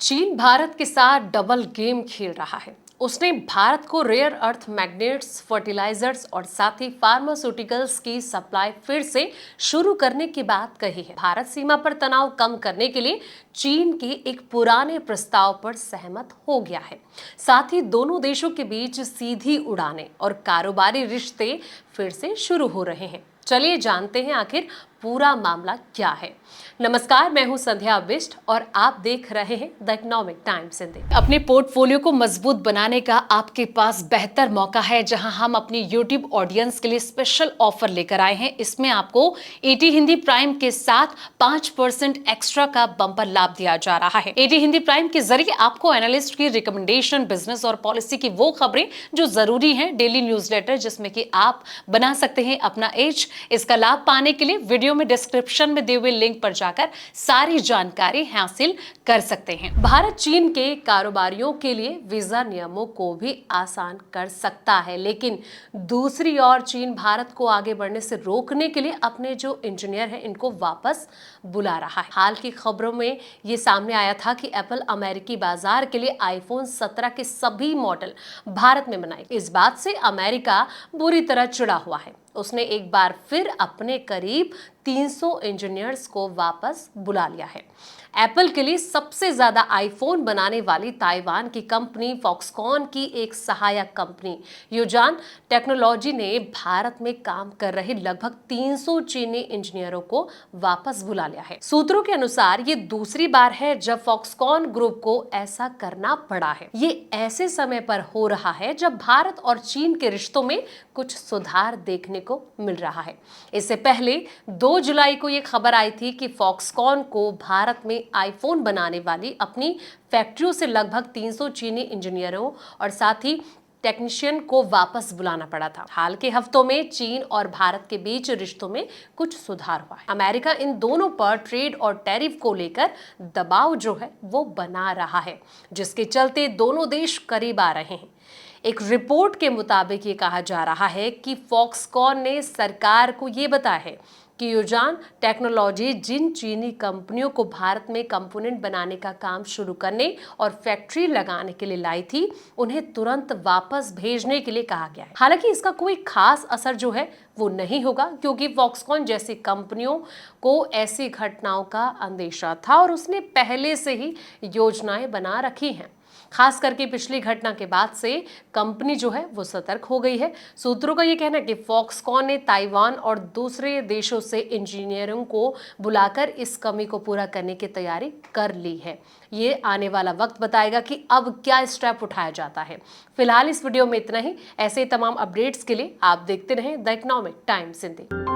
चीन भारत के साथ डबल गेम खेल रहा है। उसने भारत को रेयर अर्थ मैग्नेट्स, फर्टिलाइजर्स और साथ ही फार्मास्यूटिकल्स की सप्लाई फिर से शुरू करने की बात कही है। भारत सीमा पर तनाव कम करने के लिए चीन के एक पुराने प्रस्ताव पर सहमत हो गया है। साथ ही दोनों देशों के बीच सीधी उड़ानें और कारोबारी रिश्ते फिर से शुरू हो रहे हैं। चलिए जानते हैं आखिर पूरा मामला क्या है। नमस्कार, मैं हूं संध्या बिष्ट और आप देख रहे हैं द इकोनॉमिक टाइम्स हिंदी। अपने पोर्टफोलियो को मजबूत बनाने का आपके पास बेहतर मौका है, जहां हम अपनी यूट्यूब ऑडियंस के लिए स्पेशल ऑफर लेकर आए हैं। इसमें आपको एटी हिंदी प्राइम के साथ 5% एक्स्ट्रा का बम्पर लाभ दिया जा रहा है। एटी हिंदी प्राइम के जरिए आपको एनालिस्ट की रिकमेंडेशन, बिजनेस और पॉलिसी की वो खबरें जो जरूरी हैं, डेली न्यूज़लेटर जिसमें कि आप बना सकते हैं अपना एज। इसका लाभ पाने के लिए वीडियो में डिस्क्रिप्शन में दिए हुए लिंक पर जाकर सारी जानकारी हासिल कर सकते हैं। भारत चीन के कारोबारियों के लिए वीजा नियमों को भी आसान कर सकता है, लेकिन दूसरी ओर चीन भारत को आगे बढ़ने से रोकने के लिए अपने जो इंजीनियर हैं इनको वापस बुला रहा है। हाल की खबरों में ये सामने आया था कि एप्पल अमेरिकी बाजार के लिए आईफोन 17 के सभी मॉडल भारत में बनाए। इस बात से अमेरिका बुरी तरह चिढ़ा हुआ है। उसने एक बार फिर अपने करीब 300 इंजीनियर्स को वापस बुला लिया है। एप्पल के लिए सबसे ज्यादा आईफोन बनाने वाली ताइवान की कंपनी फॉक्सकॉन की एक सहायक कंपनी युजान टेक्नोलॉजी ने भारत में काम कर रहे लगभग 300 चीनी इंजीनियरों को वापस बुला लिया है। सूत्रों के अनुसार ये दूसरी बार है जब फॉक्सकॉन ग्रुप को ऐसा करना पड़ा है। ये ऐसे समय पर हो रहा है जब भारत और चीन के रिश्तों में कुछ सुधार देखने को मिल रहा है। इससे पहले 2 जुलाई को यह खबर आई थी कि फॉक्सकॉन को भारत में आईफोन बनाने वाली अपनी फैक्ट्रियों से लगभग 300 चीनी इंजीनियरों और साथ ही टेक्नीशियन को वापस बुलाना पड़ा था। हाल के हफ्तों में चीन और भारत के बीच रिश्तों में कुछ सुधार हुआ है। अमेरिका इन दोनों पर ट्रेड और टैरिफ को लेकर दबाव जो है वो बना रहा है, जिसके चलते दोनों देश करीब आ रहे हैं। एक रिपोर्ट के मुताबिक ये कहा जा रहा है कि फॉक्सकॉन ने सरकार को ये बताया है कि युजान टेक्नोलॉजी जिन चीनी कंपनियों को भारत में कंपोनेंट बनाने का काम शुरू करने और फैक्ट्री लगाने के लिए लाई थी, उन्हें तुरंत वापस भेजने के लिए कहा गया है। हालांकि इसका कोई खास असर जो है वो नहीं होगा, क्योंकि फॉक्सकॉन जैसी कंपनियों को ऐसी घटनाओं का अंदेशा था और उसने पहले से ही योजनाएं बना रखी हैं। खास करके पिछली घटना के बाद से कंपनी जो है वो सतर्क हो गई है। सूत्रों का ये कहना है कि फॉक्सकॉन ने ताइवान और दूसरे देशों से इंजीनियरों को बुलाकर इस कमी को पूरा करने की तैयारी कर ली है। ये आने वाला वक्त बताएगा कि अब क्या स्टेप उठाया जाता है। फिलहाल इस वीडियो में इतना ही। ऐसे तमाम अपडेट्स के लिए आप देखते रहें द इकोनॉमिक टाइम्स हिंदी।